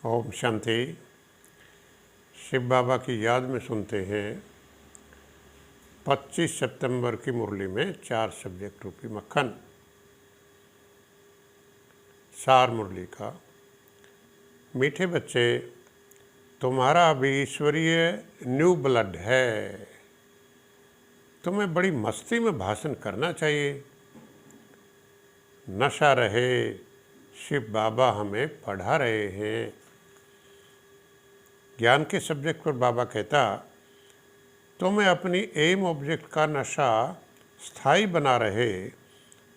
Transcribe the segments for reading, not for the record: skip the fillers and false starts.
ओम शांति। शिव बाबा की याद में सुनते हैं 25 सितंबर की मुरली में 4 सब्जेक्ट रूपी मक्खन। सार मुरली का। मीठे बच्चे, तुम्हारा अभी ईश्वरीय न्यू ब्लड है। तुम्हें बड़ी मस्ती में भाषण करना चाहिए। नशा रहे, शिव बाबा हमें पढ़ा रहे हैं। ज्ञान के सब्जेक्ट पर बाबा कहता, तुम्हें अपनी एम ऑब्जेक्ट का नशा स्थायी बना रहे,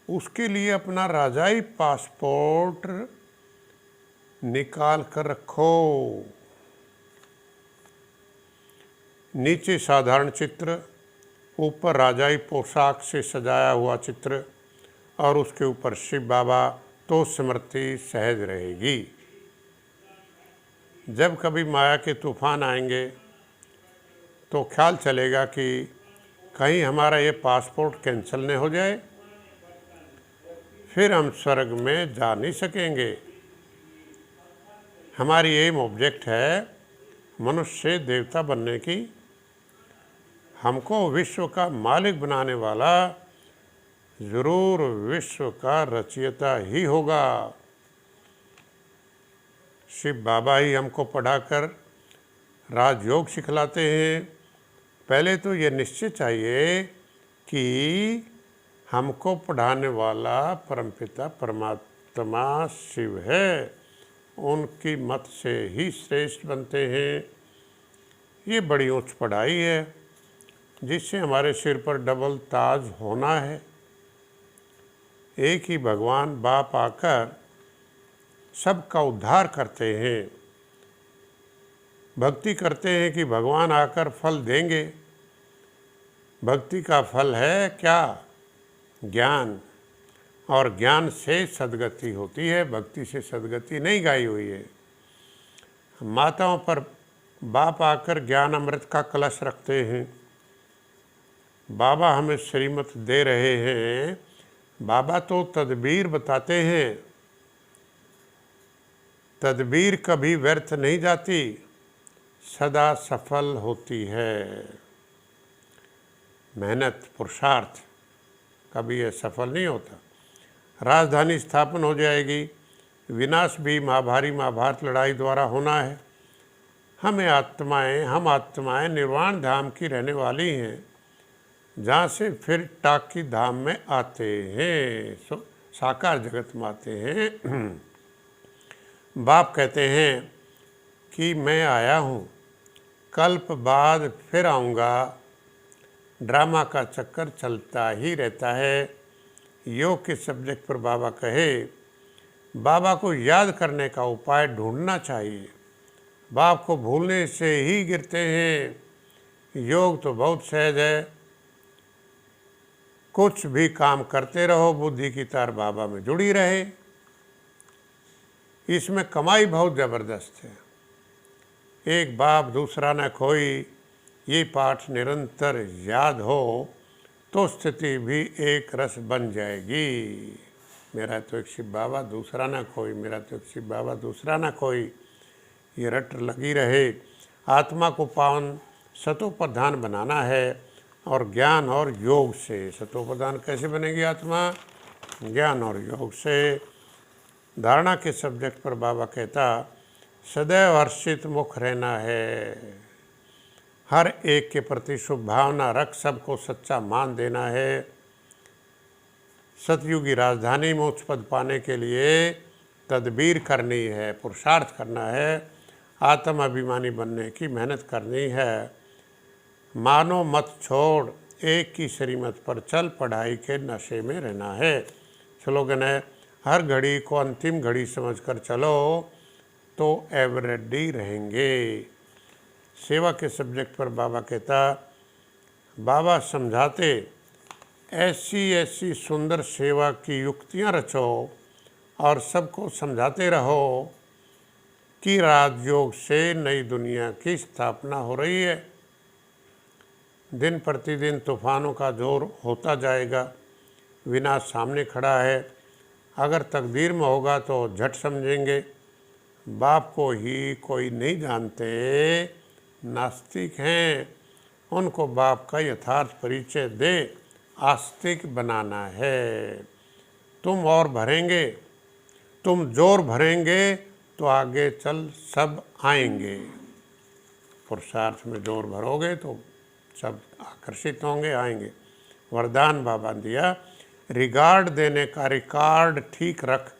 उसके लिए अपना राजाई पासपोर्ट निकाल कर रखो। नीचे साधारण चित्र, ऊपर राजाई पोशाक से सजाया हुआ चित्र और उसके ऊपर शिव बाबा, तो स्मृति सहज रहेगी। जब कभी माया के तूफान आएंगे तो ख्याल चलेगा कि कहीं हमारा ये पासपोर्ट कैंसिल न हो जाए, फिर हम स्वर्ग में जा नहीं सकेंगे। हमारी एम ऑब्जेक्ट है मनुष्य से देवता बनने की। हमको विश्व का मालिक बनाने वाला जरूर विश्व का रचयिता ही होगा। शिव बाबा ही हमको पढ़ाकर राजयोग सिखलाते हैं। पहले तो ये निश्चित चाहिए कि हमको पढ़ाने वाला परमपिता परमात्मा शिव है, उनकी मत से ही श्रेष्ठ बनते हैं। ये बड़ी उच्च पढ़ाई है जिससे हमारे सिर पर डबल ताज होना है। एक ही भगवान बाप आकर सबका उद्धार करते हैं। भक्ति करते हैं कि भगवान आकर फल देंगे। भक्ति का फल है क्या? ज्ञान, और ज्ञान से सद्गति होती है। भक्ति से सद्गति नहीं गाई हुई है। माताओं पर बाप आकर ज्ञान अमृत का कलश रखते हैं। बाबा हमें श्रीमत दे रहे हैं। बाबा तो तदबीर बताते हैं। तदबीर कभी व्यर्थ नहीं जाती, सदा सफल होती है। मेहनत, पुरुषार्थ कभी यह सफल नहीं होता। राजधानी स्थापन हो जाएगी। विनाश भी महाभारत लड़ाई द्वारा होना है। हम आत्माएं निर्वाण धाम की रहने वाली हैं, जहाँ से फिर टाकी धाम में आते हैं, साकार जगत में आते हैं। बाप कहते हैं कि मैं आया हूँ, कल्प बाद फिर आऊँगा। ड्रामा का चक्कर चलता ही रहता है। योग के सब्जेक्ट पर बाबा कहे, बाबा को याद करने का उपाय ढूंढना चाहिए। बाप को भूलने से ही गिरते हैं। योग तो बहुत सहज है। कुछ भी काम करते रहो, बुद्धि की तार बाबा में जुड़ी रहे। इसमें कमाई बहुत ज़बरदस्त है। एक बाप दूसरा न खोई, ये पाठ निरंतर याद हो तो स्थिति भी एक रस बन जाएगी। मेरा तो एक शिव बाबा दूसरा ना कोई, मेरा तो एक शिव बाबा दूसरा ना कोई, ये रट लगी रहे। आत्मा को पावन सतोप्रधान बनाना है, और ज्ञान और योग से। सतोप्रधान कैसे बनेगी आत्मा? ज्ञान और योग से। धारणा के सब्जेक्ट पर बाबा कहता, सदैव हर्षित मुख रहना है। हर एक के प्रति शुभ भावना रख, सबको सच्चा मान देना है। सतयुगी राजधानी में उच्च पद पाने के लिए तदबीर करनी है, पुरुषार्थ करना है। आत्म अभिमानी बनने की मेहनत करनी है। मानो मत छोड़, एक की श्रीमत पर चल, पढ़ाई के नशे में रहना है। स्लोगन है, हर घड़ी को अंतिम घड़ी समझकर चलो तो एवरेडी रहेंगे। सेवा के सब्जेक्ट पर बाबा कहता, बाबा समझाते, ऐसी सुंदर सेवा की युक्तियां रचो और सबको समझाते रहो कि राजयोग से नई दुनिया की स्थापना हो रही है। दिन प्रतिदिन तूफानों का जोर होता जाएगा। विनाश सामने खड़ा है। अगर तकदीर में होगा तो झट समझेंगे। बाप को ही कोई नहीं जानते, नास्तिक हैं, उनको बाप का यथार्थ परिचय दे, आस्तिक बनाना है। तुम और भरेंगे, तुम जोर भरेंगे तो आगे चल सब आएंगे। पुरुषार्थ में जोर भरोगे तो सब आकर्षित होंगे, आएंगे। वरदान बाबा दिया, रिगार्ड देने का रिकॉर्ड ठीक रख,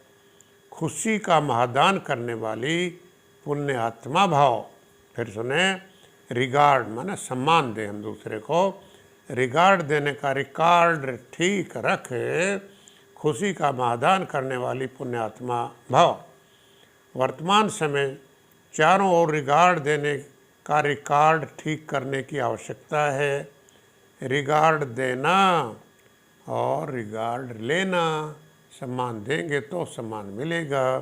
खुशी का महादान करने वाली पुण्य आत्मा भाव। फिर सुने, रिगार्ड माने सम्मान दे हम दूसरे को, रिगार्ड देने का रिकॉर्ड ठीक रख, खुशी का महादान करने वाली पुण्य आत्मा भाव। वर्तमान समय चारों ओर रिगार्ड देने का रिकॉर्ड ठीक करने की आवश्यकता है। रिगार्ड देना और रिगार्ड लेना, सम्मान देंगे तो सम्मान मिलेगा।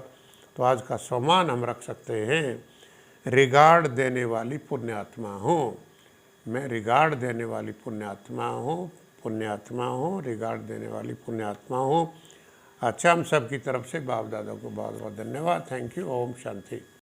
तो आज का सम्मान हम रख सकते हैं, रिगार्ड देने वाली पुण्यात्मा हूँ, मैं रिगार्ड देने वाली पुण्यात्मा हूँ, पुण्यात्मा हूँ, रिगार्ड देने वाली पुण्यात्मा हूँ। अच्छा, हम सब की तरफ से बाप दादा को बहुत बहुत धन्यवाद। Thank you. ओम शांति।